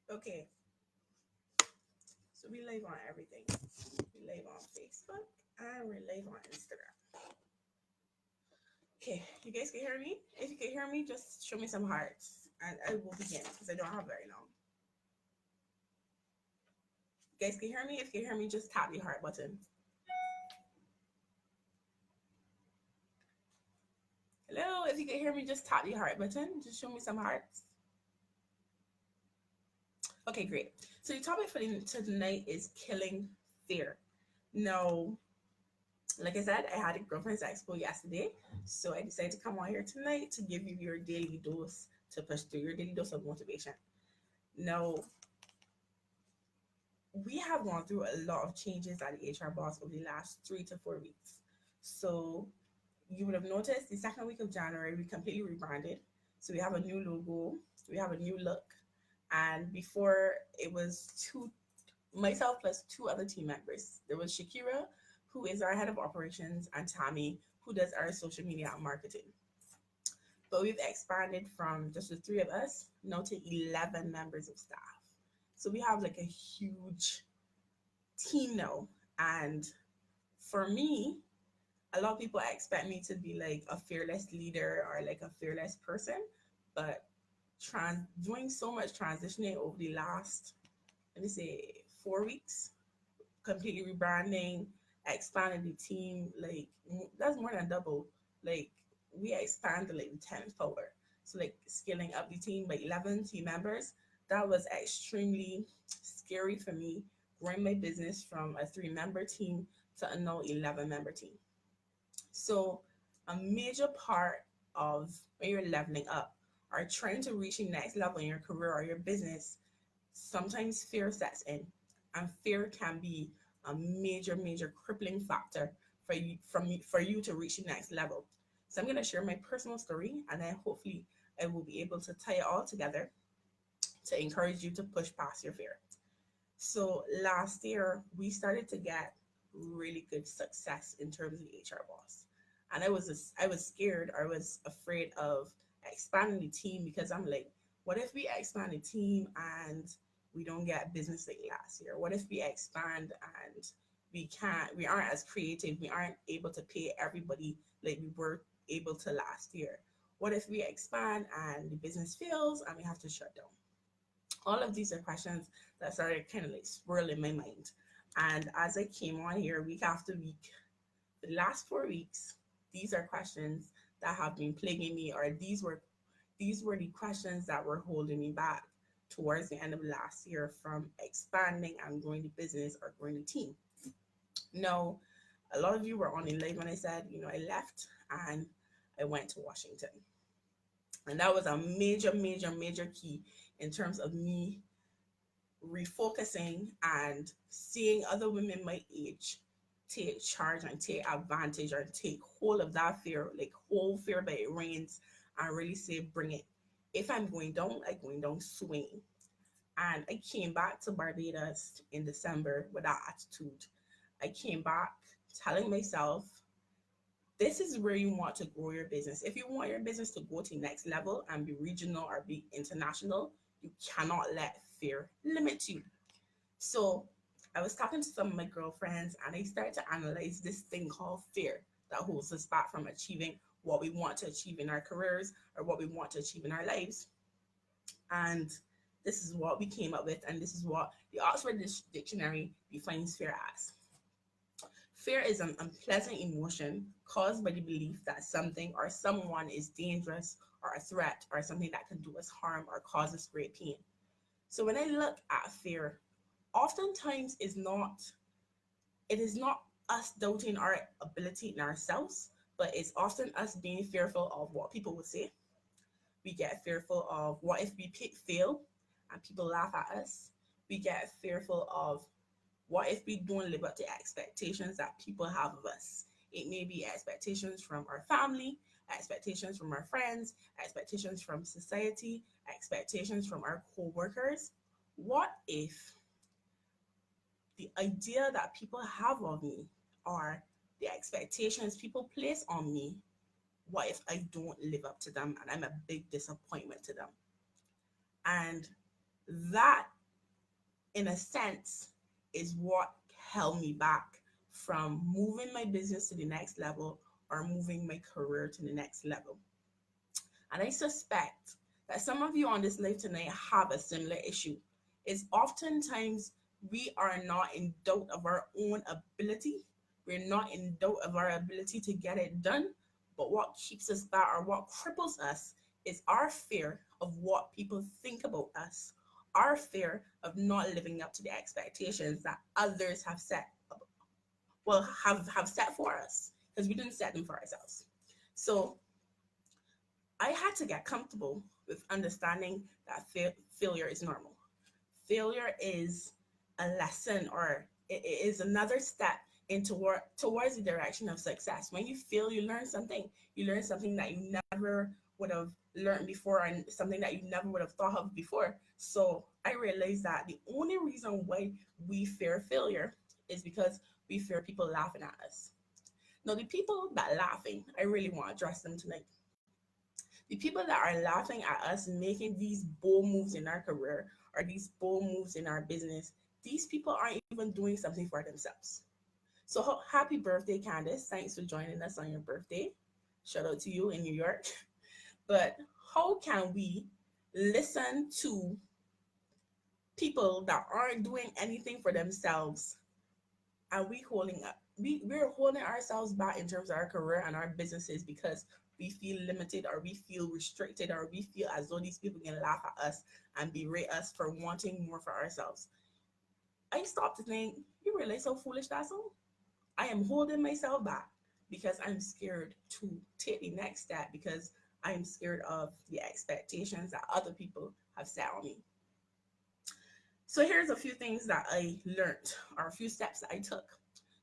Okay, so we live on everything. We live on Facebook and we live on Instagram. Okay, you guys can hear me? If you can hear me, just show me some hearts and I will begin because I don't have very long. You guys can hear me? If you can hear me, just tap the heart button. Hello, if you can hear me, just tap the heart button. Just show me some hearts. Okay, great. So the topic for tonight is killing fear. Now, like I said, I had a girlfriend's expo yesterday, so I decided to come on here tonight to give you your daily dose to push through your daily dose of motivation. Now, we have gone through a lot of changes at the HR Boss over the last 3 to 4 weeks. So you would have noticed the second week of January, we completely rebranded. So we have a new logo, we have a new look. And before it was myself plus two other team members. There was Shakira, who is our head of operations, and Tammy, who does our social media and marketing. But we've expanded from just the three of us now to 11 members of staff. So we have like a huge team now. And for me, a lot of people expect me to be like a fearless leader or like a fearless person, but doing so much transitioning over the last, let me say, 4 weeks, completely rebranding, expanding the team, like that's more than double. Like we expanded like the 10th power. So like scaling up the team by 11 team members, that was extremely scary for me, growing my business from a 3 member team to a now 11 member team. So a major part of when you're leveling up or trying to reach the next level in your career or your business, sometimes fear sets in, and fear can be a major crippling factor for you to reach the next level. So I'm going to share my personal story, and then hopefully I will be able to tie it all together to encourage you to push past your fear. So last year we started to get really good success in terms of the HR Boss, and I was scared, or I was afraid of expanding the team because I'm like, what if we expand the team and we don't get business like last year? What if we expand and we aren't as creative, we aren't able to pay everybody like we were able to last year? What if we expand and the business fails and we have to shut down? All of these are questions that started kind of like swirling my mind. And as I came on here week after week, the last 4 weeks, these are questions that have been plaguing me, or these were the questions that were holding me back towards the end of last year from expanding and growing the business or growing the team. Now, a lot of you were on the live when I said, I left and I went to Washington. And that was a major key in terms of me refocusing and seeing other women my age take charge and take advantage or take hold of that fear, like hold fear by it reins, and really say, bring it. If I'm going down, I'm going down swinging. And I came back to Barbados in December with that attitude. I came back telling myself, this is where you want to grow your business. If you want your business to go to the next level and be regional or be international, you cannot let fear limit you. So I was talking to some of my girlfriends and I started to analyze this thing called fear that holds us back from achieving what we want to achieve in our careers or what we want to achieve in our lives. And this is what we came up with, and this is what the Oxford Dictionary defines fear as. Fear is an unpleasant emotion caused by the belief that something or someone is dangerous or a threat or something that can do us harm or cause us great pain. So when I look at fear, oftentimes it is not us doubting our ability in ourselves, but it's often us being fearful of what people will say. We get fearful of what if we fail and people laugh at us. We get fearful of what if we don't live up to expectations that people have of us. It may be expectations from our family, expectations from our friends, expectations from society, expectations from our co-workers. What if the idea that people have of me, or the expectations people place on me, what if I don't live up to them and I'm a big disappointment to them? And that in a sense, is what held me back from moving my business to the next level or moving my career to the next level. And I suspect that some of you on this live tonight have a similar issue. Is oftentimes we are not in doubt of our own ability. We're not in doubt of our ability to get it done. But what keeps us back or what cripples us is our fear of what people think about us, our fear of not living up to the expectations that others have set, have set for us, because we didn't set them for ourselves. So I had to get comfortable with understanding that failure is normal. Failure is a lesson, or it is another step into towards the direction of success. When you fail, you learn something. You learn something that you never would have learned before, and something that you never would have thought of before. So I realized that the only reason why we fear failure is because we fear people laughing at us. Now, the people that laughing, I really want to address them tonight. The people that are laughing at us making these bold moves in our career or these bold moves in our business, these people aren't even doing something for themselves. So happy birthday, Candace. Thanks for joining us on your birthday. Shout out to you in New York. But how can we listen to people that aren't doing anything for themselves, and we're holding ourselves back in terms of our career and our businesses because we feel limited or we feel restricted or we feel as though these people can laugh at us and berate us for wanting more for ourselves? I stopped to think, you realize how foolish that's all? I am holding myself back because I'm scared to take the next step, because I'm scared of the expectations that other people have set on me. So here's a few things that I learned, or a few steps that I took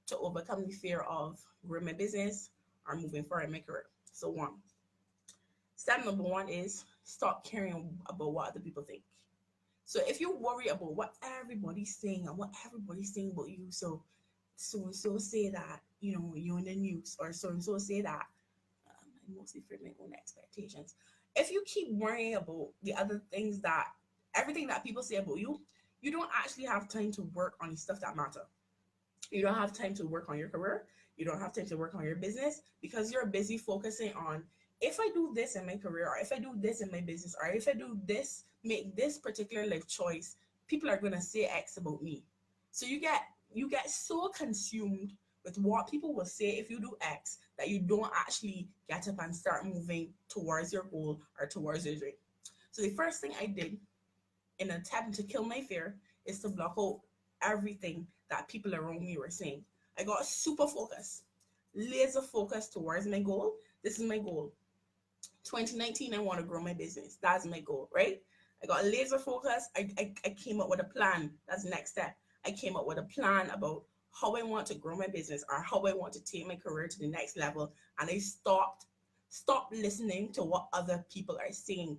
to overcome the fear of growing my business or moving forward in my career. So step number one is stop caring about what other people think. So if you worry about what everybody's saying and what everybody's saying about you, so and so say that, you're in the news, or so and so say that, I mostly fear my own expectations. If you keep worrying about the other things, that everything that people say about you, you don't actually have time to work on the stuff that matter. You don't have time to work on your career. You don't have time to work on your business, because you're busy focusing on, if I do this in my career, or if I do this in my business, or if I do this, make this particular life choice, people are gonna say X about me. So you get so consumed with what people will say if you do X that you don't actually get up and start moving towards your goal or towards your dream. So the first thing I did in an attempt to kill my fear is to block out everything that people around me were saying. I got super focused, laser focused towards my goal. This is my goal. 2019, I want to grow my business. That's my goal, right? I got laser focused. I came up with a plan. That's the next step. I came up with a plan about how I want to grow my business or how I want to take my career to the next level. And I stopped listening to what other people are saying.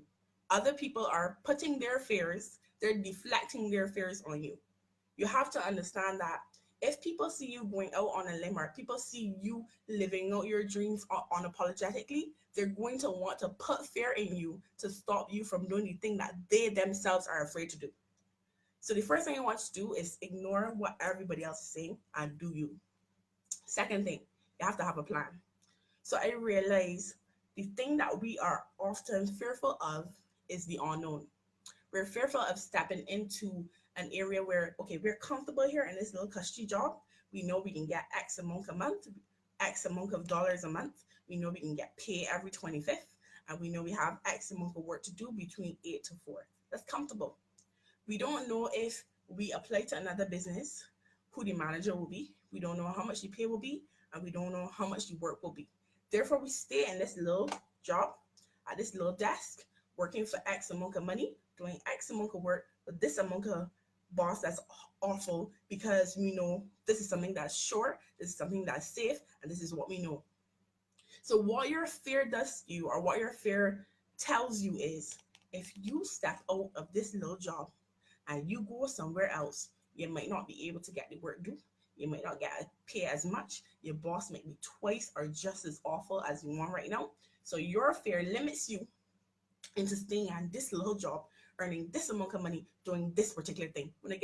Other people are putting their fears, they're deflecting their fears on you. You have to understand that if people see you going out on a limb, or people see you living out your dreams unapologetically, they're going to want to put fear in you to stop you from doing the thing that they themselves are afraid to do. So the first thing I want you to do is ignore what everybody else is saying and do you. Second thing, you have to have a plan. So I realize the thing that we are often fearful of is the unknown. We're fearful of stepping into an area where, okay, we're comfortable here in this little cushy job. We know we can get X amount a month, X amount of dollars a month. We know we can get paid every 25th. And we know we have X amount of work to do between 8 to 4. That's comfortable. We don't know if we apply to another business, who the manager will be. We don't know how much the pay will be, and we don't know how much the work will be. Therefore, we stay in this little job, at this little desk, working for X amount of money, doing X amount of work with this amount of boss that's awful, because we know this is something that's sure, this is something that's safe, and this is what we know. So what your fear does to you, or what your fear tells you, is if you step out of this little job and you go somewhere else, you might not be able to get the work done. You might not get paid as much. Your boss might be twice or just as awful as you want right now. So your fear limits you into staying on this little job earning this amount of money doing this particular thing. Y'all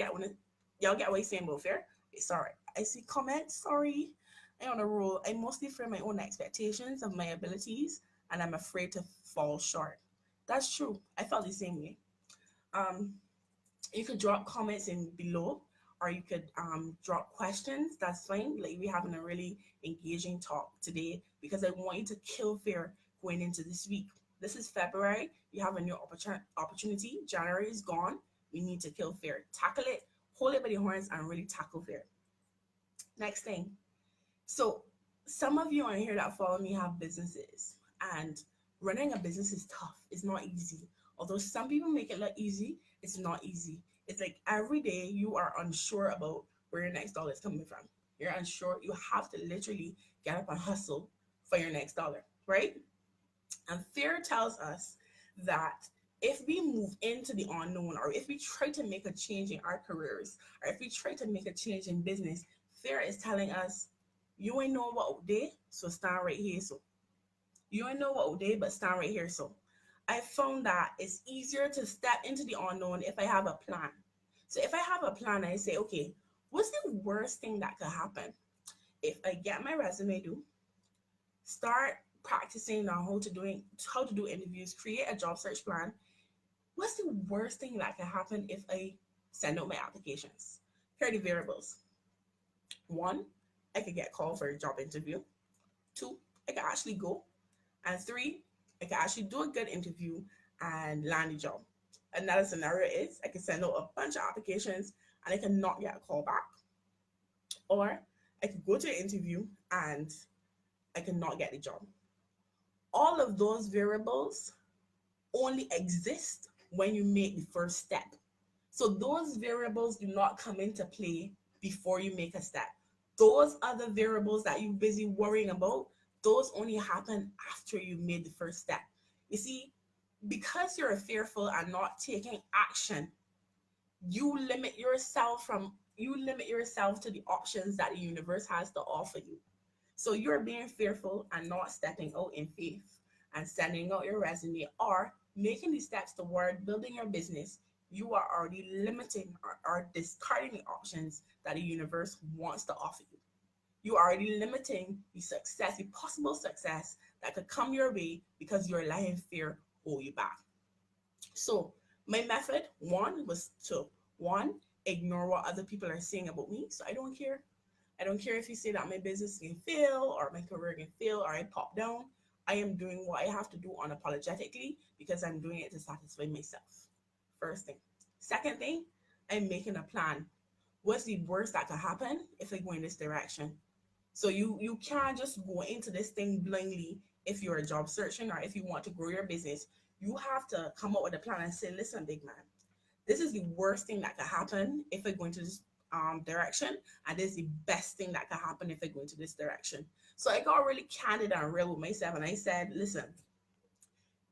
get what I'm saying about fear? Sorry, I see comments. Sorry, I'm on a roll. I mostly fear my own expectations of my abilities, and I'm afraid to fall short. That's true. I felt the same way. Um, you could drop comments in below, or you could drop questions. That's fine. Like, we're having a really engaging talk today because I want you to kill fear going into this week. This is February. You have a new opportunity. January is gone. We need to kill fear. Tackle it. Hold it by the horns and really tackle fear. Next thing. So some of you on here that follow me have businesses, and running a business is tough. It's not easy. Although some people make it look easy, it's not easy. It's like every day you are unsure about where your next dollar is coming from. You're unsure. You have to literally get up and hustle for your next dollar, right? And fear tells us that if we move into the unknown, or if we try to make a change in our careers, or if we try to make a change in business, fear is telling us, you ain't know what out there, so stand right here. So you ain't know what out there, but stand right here. So I found that it's easier to step into the unknown if I have a plan. So if I have a plan, I say, okay, what's the worst thing that could happen if I get my resume due, start practicing on how to do interviews, create a job search plan? What's the worst thing that can happen if I send out my applications? Here are the variables. One, I could get called for a job interview. Two, I could actually go. And three, I could actually do a good interview and land a job. Another scenario is I could send out a bunch of applications and I cannot get a call back. Or I could go to an interview and I cannot get the job. All of those variables only exist when you make the first step. So those variables do not come into play before you make a step. Those other variables that you're busy worrying about, those only happen after you made the first step. You see, because you're fearful and not taking action, you limit yourself to the options that the universe has to offer you. So you're being fearful and not stepping out in faith and sending out your resume or making the steps toward building your business. You are already limiting or discarding the options that the universe wants to offer you. You are already limiting the success, the possible success that could come your way because you're letting fear hold you back. So my method one was to ignore what other people are saying about me. So I don't care. I don't care if you say that my business can fail or my career can fail or I pop down. I am doing what I have to do unapologetically because I'm doing it to satisfy myself. First thing. Second thing, I'm making a plan. What's the worst that could happen if I go in this direction? So you can't just go into this thing blindly if you're a job searching or if you want to grow your business. You have to come up with a plan and say, listen, big man, this is the worst thing that could happen if I go into this direction, and this is the best thing that could happen if I go into this direction. So I got really candid and real with myself, and I said, listen,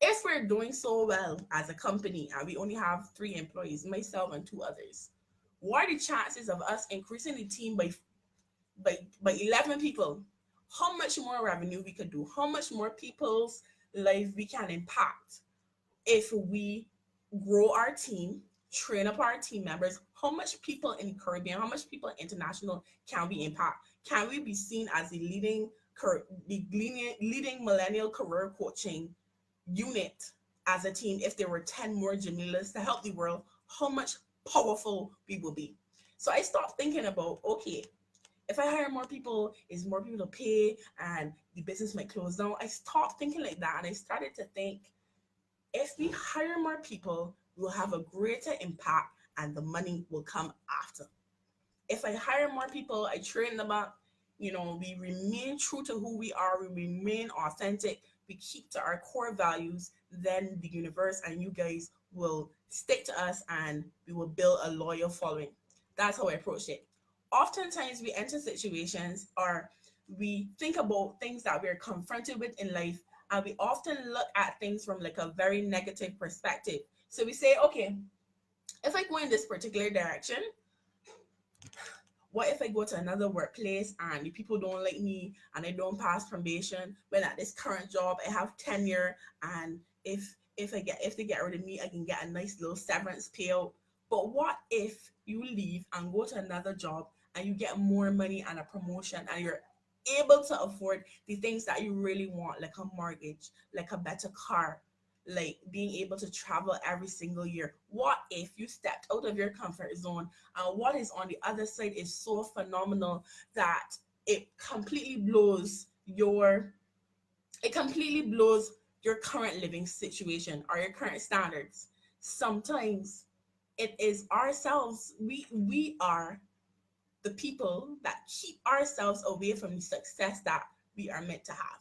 if we're doing so well as a company and we only have 3 employees, myself and 2 others, what are the chances of us increasing the team by 11 people? How much more revenue we could do? How much more people's life we can impact if we grow our team, train up our team members? How much people in the Caribbean, how much people international can we impact? Can we be seen as the leading millennial career coaching unit as a team if there were 10 more Jamilas to help the world? How much powerful we will be. So I stopped thinking about, okay, if I hire more people, is more people to pay and the business might close down. I stopped thinking like that and I started to think, if we hire more people, we'll have a greater impact and the money will come after. If I hire more people, I train them up, we remain true to who we are, we remain authentic, we keep to our core values, then the universe and you guys will stick to us and we will build a loyal following. That's how I approach it. Oftentimes we enter situations or we think about things that we're confronted with in life, and we often look at things from like a very negative perspective. So we say, okay, if I go in this particular direction, what if I go to another workplace and the people don't like me and I don't pass probation? When at this current job I have tenure, and if if they get rid of me, I can get a nice little severance payout. But what if you leave and go to another job and you get more money and a promotion and you're able to afford the things that you really want, like a mortgage, like a better car, like being able to travel every single year? What if you stepped out of your comfort zone, and what is on the other side is so phenomenal that it completely blows your it completely blows your current living situation or your current standards? Sometimes it is ourselves, we are the people that keep ourselves away from the success that we are meant to have.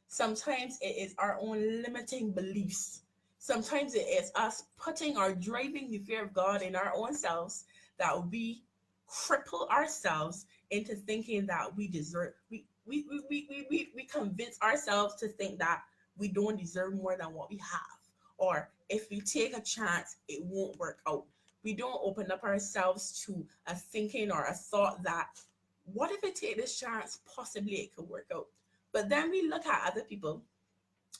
Sometimes it is our own limiting beliefs. Sometimes it is us putting or driving the fear of God in our own selves that we cripple ourselves into thinking that we deserve. We convince ourselves to think that we don't deserve more than what we have. Or if we take a chance, it won't work out. We don't open up ourselves to a thinking or a thought that, what if I take this chance? Possibly it could work out. But then we look at other people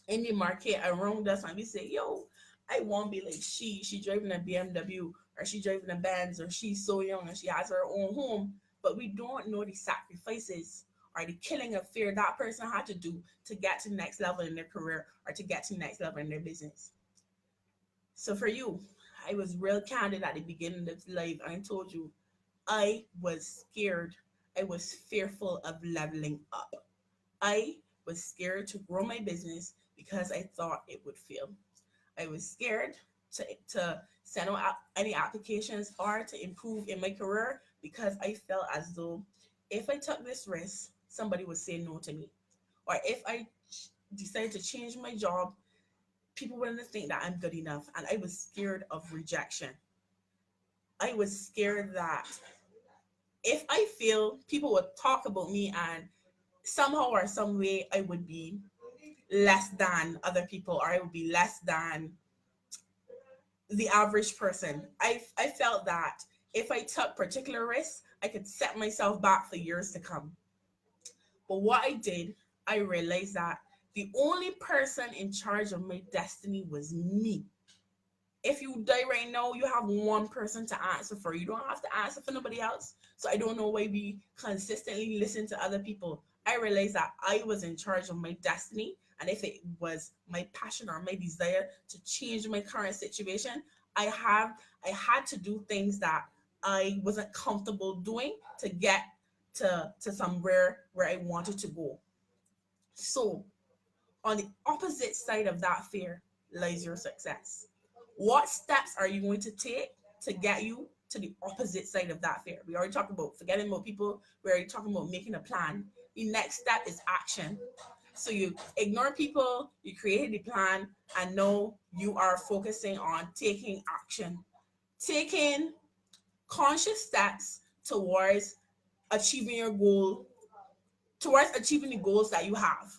in the market around us and we say, yo, I won't be like she driving a BMW, or she driving a Benz, or she's so young and she has her own home. But we don't know the sacrifices or the killing of fear that person had to do to get to the next level in their career or to get to the next level in their business. So for you, I was real candid at the beginning of life. I told you I was scared. I was fearful of leveling up. I was scared to grow my business because I thought it would fail. I was scared to send out any applications or to improve in my career because I felt as though if I took this risk, somebody would say no to me. Or if I decided to change my job, people wouldn't think that I'm good enough. And I was scared of rejection. I was scared that if I fail, people would talk about me, and somehow or some way I would be less than other people, or I would be less than the average person. I felt that if I took particular risks, I could set myself back for years to come. But what I did, I realized that the only person in charge of my destiny was me. If you die right now, you have one person to answer for. You don't have to answer for nobody else. So I don't know why we consistently listen to other people. I realized that I was in charge of my destiny. And if it was my passion or my desire to change my current situation, I had to do things that I wasn't comfortable doing to get to somewhere where I wanted to go. So on the opposite side of that fear lies your success. What steps are you going to take to get you to the opposite side of that fear? We already talked about forgetting about people. We already talking about making a plan. The next step is action. So you ignore people, you created the plan, and now you are focusing on taking action, taking conscious steps towards achieving your goal, towards achieving the goals that you have.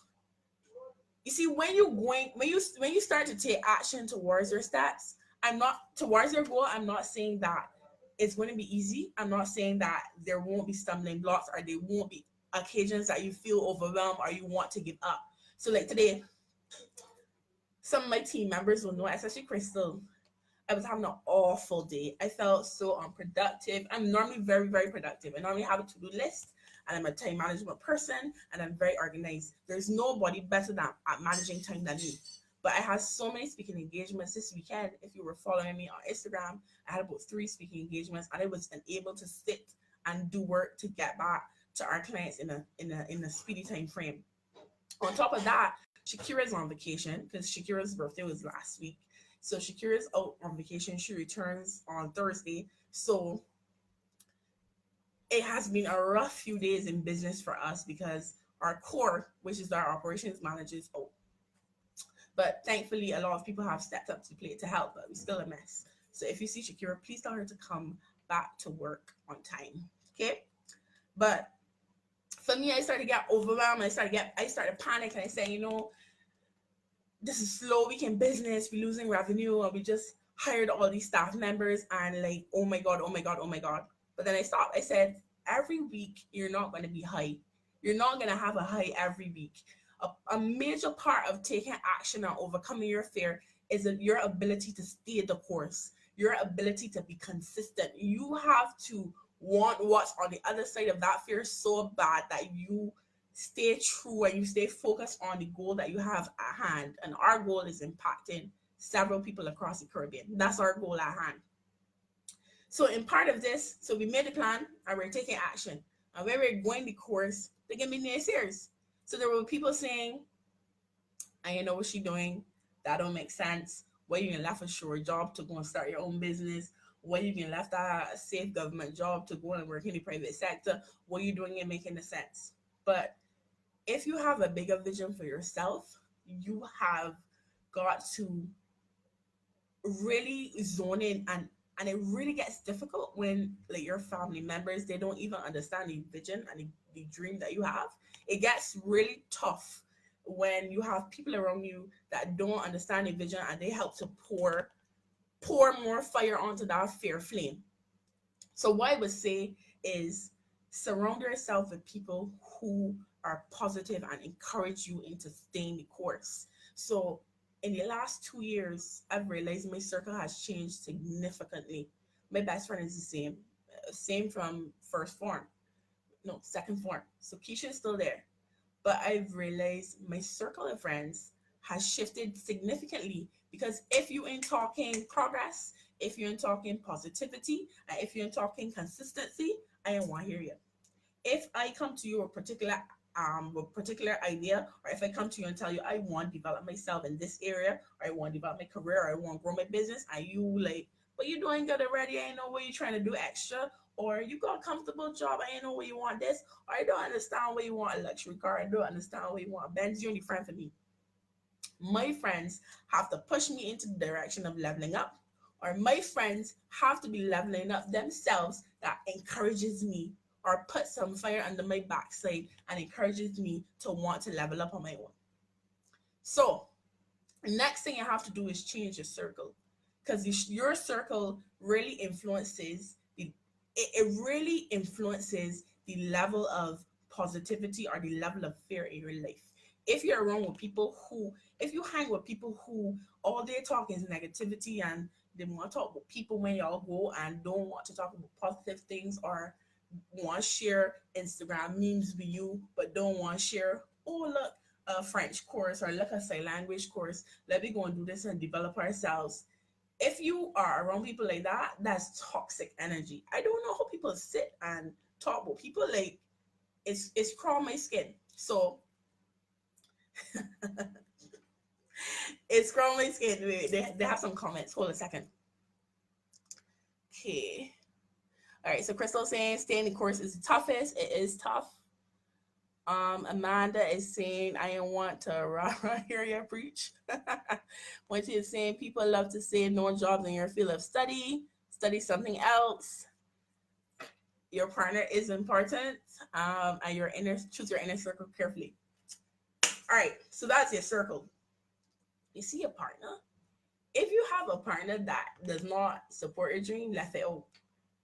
You see, when you start to take action towards your steps, I'm not towards your goal, I'm not saying that it's going to be easy. I'm not saying that there won't be stumbling blocks or there won't be occasions that you feel overwhelmed or you want to give up. So like today, some of my team members will know, especially Crystal, I was having an awful day. I felt so unproductive. I'm normally very, very productive. I normally have a to-do list, and I'm a time management person, and I'm very organized. There's nobody better than at managing time than me. But I had so many speaking engagements this weekend. If you were following me on Instagram, I had about 3 speaking engagements, and I was unable to sit and do work to get back to our clients in a speedy time frame. On top of that, Shakira's on vacation because Shakira's birthday was last week. So Shakira's out on vacation. She returns on Thursday. So it has been a rough few days in business for us because our core, which is our operations manager, is out. But thankfully, a lot of people have stepped up to the plate to help, but we're still a mess. So if you see Shakira, please tell her to come back to work on time. Okay? But for me, I started to get overwhelmed. I started panic, and I said, this is slow week in business. We're losing revenue, and we just hired all these staff members, and like, oh my god, oh my god, oh my god. But then I stopped. I said, every week you're not going to be high. You're not going to have a high every week. A major part of taking action and overcoming your fear is your ability to stay the course, your ability to be consistent. You have to want what's on the other side of that fear so bad that you stay true and you stay focused on the goal that you have at hand. And our goal is impacting several people across the Caribbean. That's our goal at hand. So in part of this, so we made a plan and we're taking action. And when we're going the course, they can be naysayers. So there were people saying, I know what she's doing. That don't make sense. Why you can left a sure job to go and start your own business? Why you can left a safe government job to go and work in the private sector? What you doing and making the sense? But if you have a bigger vision for yourself, you have got to really zone in, and it really gets difficult when like your family members, they don't even understand the vision and the dream that you have. It gets really tough when you have people around you that don't understand the vision and they help to pour more fire onto that fear flame. So what I would say is surround yourself with people who are positive and encourage you into staying the course. So in the last 2 years, I've realized my circle has changed significantly. My best friend is the same from first form, no, second form. So Keisha is still there. But I've realized my circle of friends has shifted significantly because if you ain't talking progress, if you ain't talking positivity, and if you ain't talking consistency, I don't want to hear you. If I come to you with a particular idea, or if I come to you and tell you I want to develop myself in this area, or I want to develop my career, or I want to grow my business, and you like, but you doing good already, I know what you're trying to do extra, or you got a comfortable job, I know where you want this, or I don't understand where you want a luxury car, I don't understand where you want a Benz, you're only friend for me. My friends have to push me into the direction of leveling up, or my friends have to be leveling up themselves that encourages me or put some fire under my backside and encourages me to want to level up on my own. So next thing you have to do is change your circle, because your circle really influences it really influences the level of positivity or the level of fear in your life. If you're around with people who, if you hang with people who all they talk is negativity and they want to talk with people when y'all go and don't want to talk about positive things, or want to share Instagram memes with you but don't want to share, oh look, a French course, or look, a sign language course, let me go and do this and develop ourselves. If you are around people like that, that's toxic energy. I don't know how people sit and talk about people like it's crawl my skin. So it's crawl my skin. Wait, they have some comments. Hold a second. Okay. All right. So Crystal saying staying the course is the toughest. It is tough. Amanda is saying I don't want to hear you preach. When she is saying people love to say no jobs in your field of study, study something else. Your partner is important, and your inner choose your inner circle carefully. All right, so that's your circle. You see a partner. If you have a partner that does not support your dream, let it out.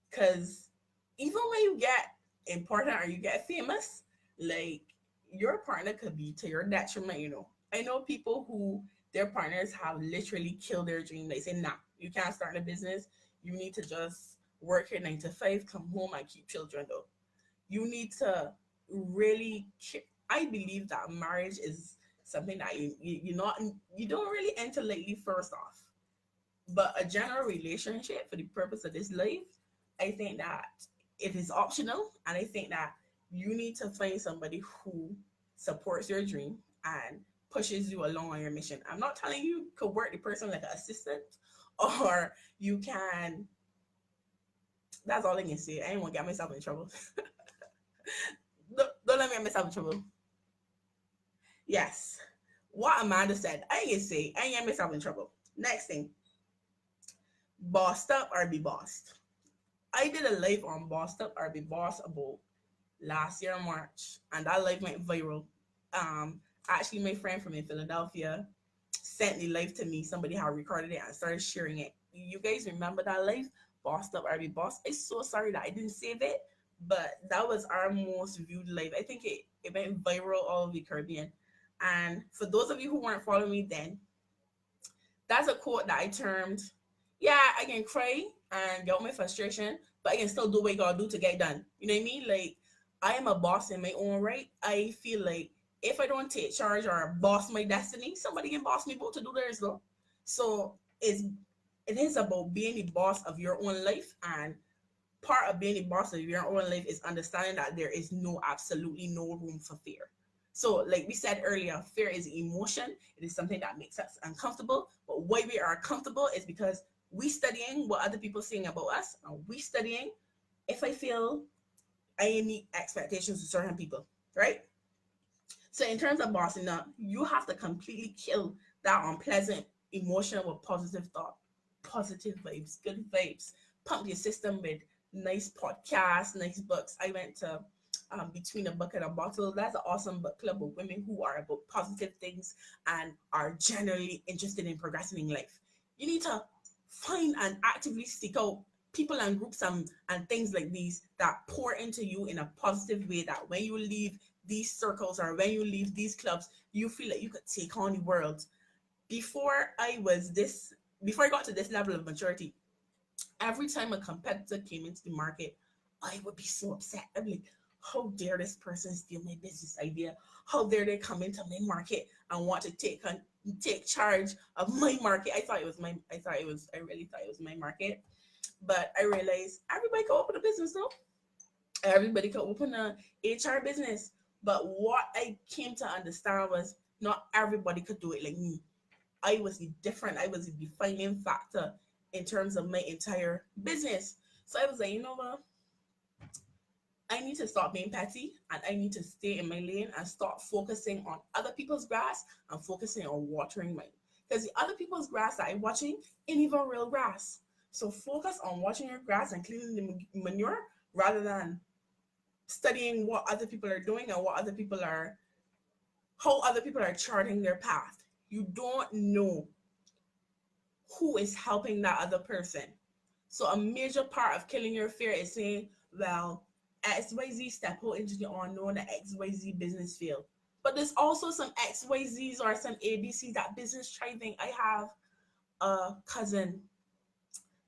Because even when you get important or you get famous, like your partner could be to your detriment, you know. I know people who their partners have literally killed their dream. They say, nah, you can't start a business. You need to just work your 9 to 5, come home and keep children though. You need to really I believe that marriage is something that you don't really enter lightly first off. But a general relationship for the purpose of this life, I think that it is optional, and I think that you need to find somebody who supports your dream and pushes you along on your mission. I'm not telling you could work the person like an assistant, or you can. That's all I can say. I ain't want to get myself in trouble. Don't let me get myself in trouble. Yes, what Amanda said, I ain't gonna say. I ain't get myself in trouble. Next thing, bossed up or be bossed. I did a live on bossed up or be bossed about last year in March, and that live went viral. Actually, my friend from in Philadelphia sent the live to me. Somebody had recorded it and started sharing it. You guys remember that live? Bossed up or be bossed. I'm so sorry that I didn't save it, but that was our most viewed live. I think it went viral all over the Caribbean. And for those of you who weren't following me then, That's a quote that I termed, yeah, I can cry and get out my frustration, but I can still do what I gotta do to get it done. You know what I mean? Like, I am a boss in my own right. I feel like if I don't take charge or boss my destiny, somebody can boss me both to do theirs though. So it is about being the boss of your own life, and part of being the boss of your own life is understanding that there is absolutely no room for fear. So, like we said earlier, fear is emotion. It is something that makes us uncomfortable. But why we are comfortable is because we studying what other people saying about us, and we studying if I feel I meet expectations of certain people, right? So, in terms of bossing up, you have to completely kill that unpleasant emotion with positive thought, positive vibes, good vibes. Pump your system with nice podcasts, nice books. I went to Between a Book and a Bottle. That's an awesome book club of women who are about positive things and are generally interested in progressing in life. You need to find and actively seek out people and groups and things like these that pour into you in a positive way, that when you leave these circles or when you leave these clubs, you feel like you could take on the world. Before I was this, before I got to this level of maturity, every time a competitor came into the market, I would be so upset. I'd be like, how dare this person steal my business idea? How dare they come into my market and want to take charge of my market? I really thought it was my market. But I realized everybody can open a business though. Everybody can open a HR business. But what I came to understand was not everybody could do it like me. I was different. I was the defining factor in terms of my entire business. So I was like, you know what? I need to stop being petty and I need to stay in my lane and start focusing on other people's grass and focusing on watering mine. Because the other people's grass that I'm watching ain't even real grass. So focus on watching your grass and cleaning the manure rather than studying what other people are doing and how other people are charting their path. You don't know who is helping that other person. So a major part of killing your fear is saying, well, XYZ step out into the unknown, the XYZ business failed. But there's also some XYZs or some ABCs that business thriving. I have a cousin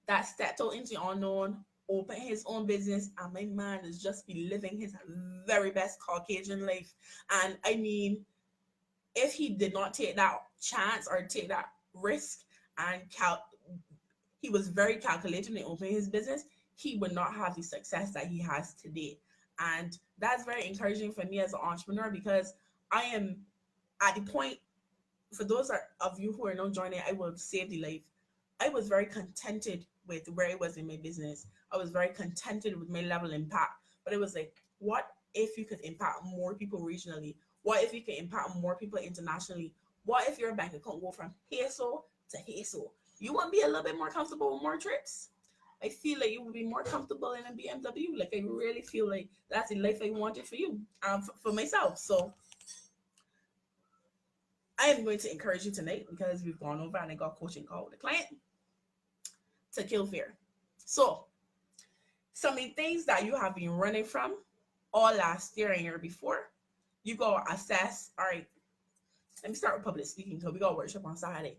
that stepped out into the unknown, opened his own business, and my man is just be living his very best Caucasian life. And I mean, if he did not take that chance or take that risk and he was very calculated in opening his business, he would not have the success that he has today. And that's very encouraging for me as an entrepreneur because I am at the point, for those of you who are not joining, I will save the life. I was very contented with where I was in my business. I was very contented with my level of impact. But it was like, what if you could impact more people regionally? What if you could impact more people internationally? What if your bank account go from peso to peso? You want to be a little bit more comfortable with more trips? I feel like you would be more comfortable in a BMW. Like I really feel like that's the life I wanted for you, for myself. So I am going to encourage you tonight because we've gone over and I got coaching call with a client to kill fear. So some of the things that you have been running from all last year and year before, you go assess. All right, let me start with public speaking because we got a workshop on Saturday.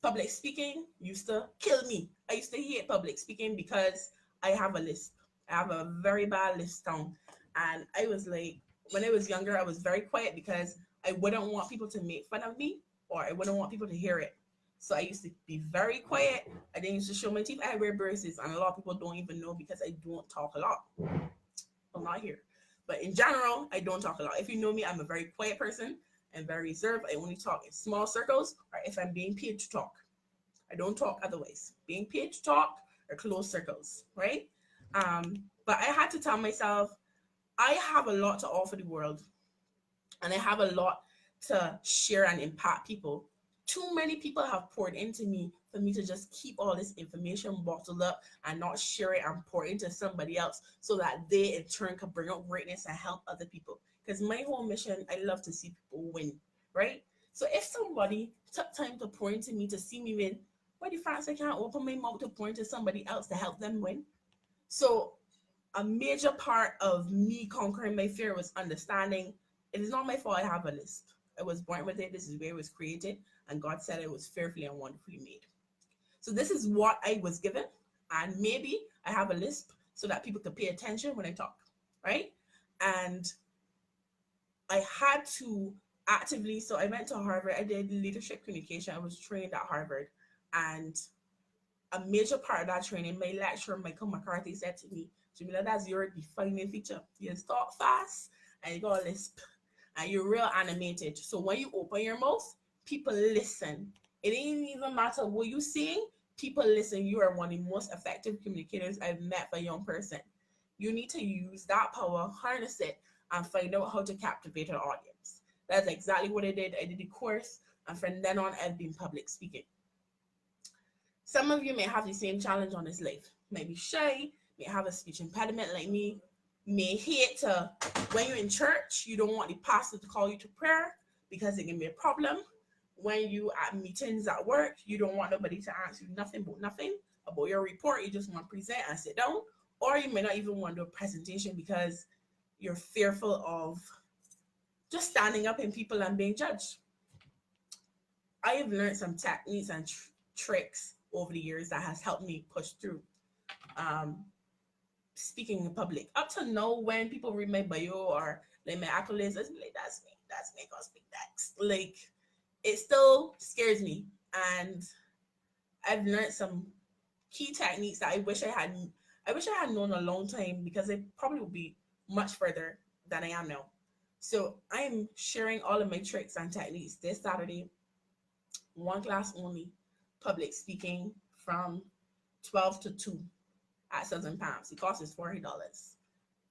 Public speaking used to kill me. I used to hate public speaking because I have a list. I have a very bad list down. And I was like, when I was younger, I was very quiet because I wouldn't want people to make fun of me or I wouldn't want people to hear it. So I used to be very quiet. I didn't used to show my teeth. I wear braces, and a lot of people don't even know because I don't talk a lot. I'm not here. But in general, I don't talk a lot. If you know me, I'm a very quiet person and very reserved. I only talk in small circles or if I'm being paid to talk. I don't talk otherwise. Being paid to talk or close circles, right? But I had to tell myself, I have a lot to offer the world and I have a lot to share and impact people. Too many people have poured into me for me to just keep all this information bottled up and not share it and pour into somebody else so that they in turn can bring out greatness and help other people. Because my whole mission, I love to see people win, right? So if somebody took time to pour into me to see me win, why the fact I can't open my mouth to pour into somebody else to help them win? So a major part of me conquering my fear was understanding it is not my fault I have a list. I was born with it. This is where it was created. And God said it was fearfully and wonderfully made. So this is what I was given. And maybe I have a lisp so that people could pay attention when I talk, right? And I had to actively, so I went to Harvard. I did leadership communication. I was trained at Harvard. And a major part of that training, my lecturer, Michael McCarthy, said to me, Jamila, that's your defining feature. You talk fast and you got a lisp and you're real animated. So when you open your mouth, people listen. It ain't even matter what you saying, people listen. You are one of the most effective communicators I've met for a young person. You need to use that power, harness it, and find out how to captivate an audience. That's exactly what I did. I did the course, and from then on, I've been public speaking. Some of you may have the same challenge on this life. Might be shy, may have a speech impediment like me, may hate to, when you're in church, you don't want the pastor to call you to prayer because it can be a problem. When you at meetings at work, you don't want nobody to ask you nothing about your report. You just want to present and sit down. Or you may not even want to do a presentation because you're fearful of just standing up in people and being judged. I have learned some techniques and tricks over the years that has helped me push through speaking in public. Up to now, when people read my bio or like my accolades, I be like, that's me, go speak next. Like, it still scares me. And I've learned some key techniques that I wish I had known a long time, because I probably would be much further than I am now. So I'm sharing all of my tricks and techniques this Saturday, one class only, public speaking from 12 to 2 at Southern Palms. The cost is $40.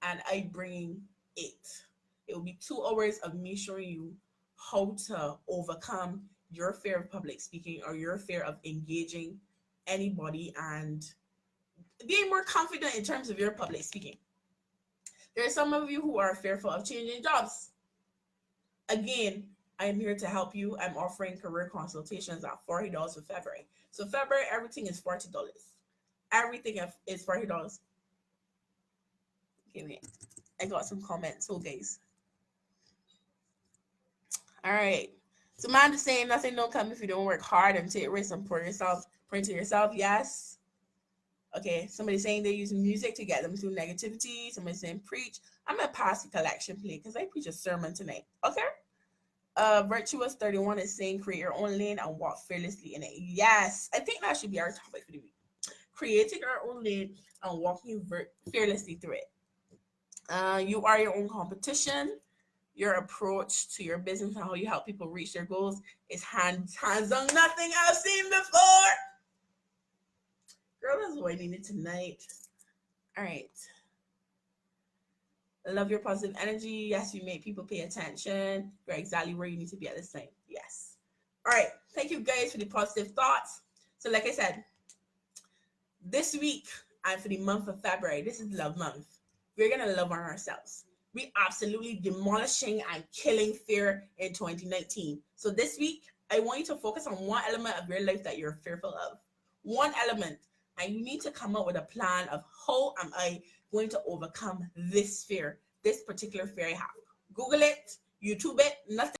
And I bring it. It will be 2 hours of me showing you how to overcome your fear of public speaking or your fear of engaging anybody and being more confident in terms of your public speaking. There are some of you who are fearful of changing jobs. Again, I am here to help you. I'm offering career consultations at $40 for February. So February, everything is $40. Everything is $40. Give me. I got some comments. So guys. All right. So man is saying nothing don't come if you don't work hard and take risks and pour into yourself. Yes. Okay. Somebody saying they're using music to get them through negativity. Somebody saying preach. I'm gonna pass the collection plate because I preach a sermon tonight. Okay. Virtuous 31 is saying create your own lane and walk fearlessly in it. Yes, I think that should be our topic for the week. Creating our own lane and walking fearlessly through it. You are your own competition. Your approach to your business and how you help people reach their goals is hands on nothing I've seen before. Girl, that's what I needed tonight. All right. I love your positive energy. Yes, you make people pay attention. You're exactly where you need to be at this time. Yes. All right. Thank you guys for the positive thoughts. So like I said, this week and for the month of February, this is Love Month. We're going to love on ourselves. We absolutely demolishing and killing fear in 2019. So this week, I want you to focus on one element of your life that you're fearful of. One element. And you need to come up with a plan of how am I going to overcome this fear, this particular fear I have. Google it, YouTube it, nothing.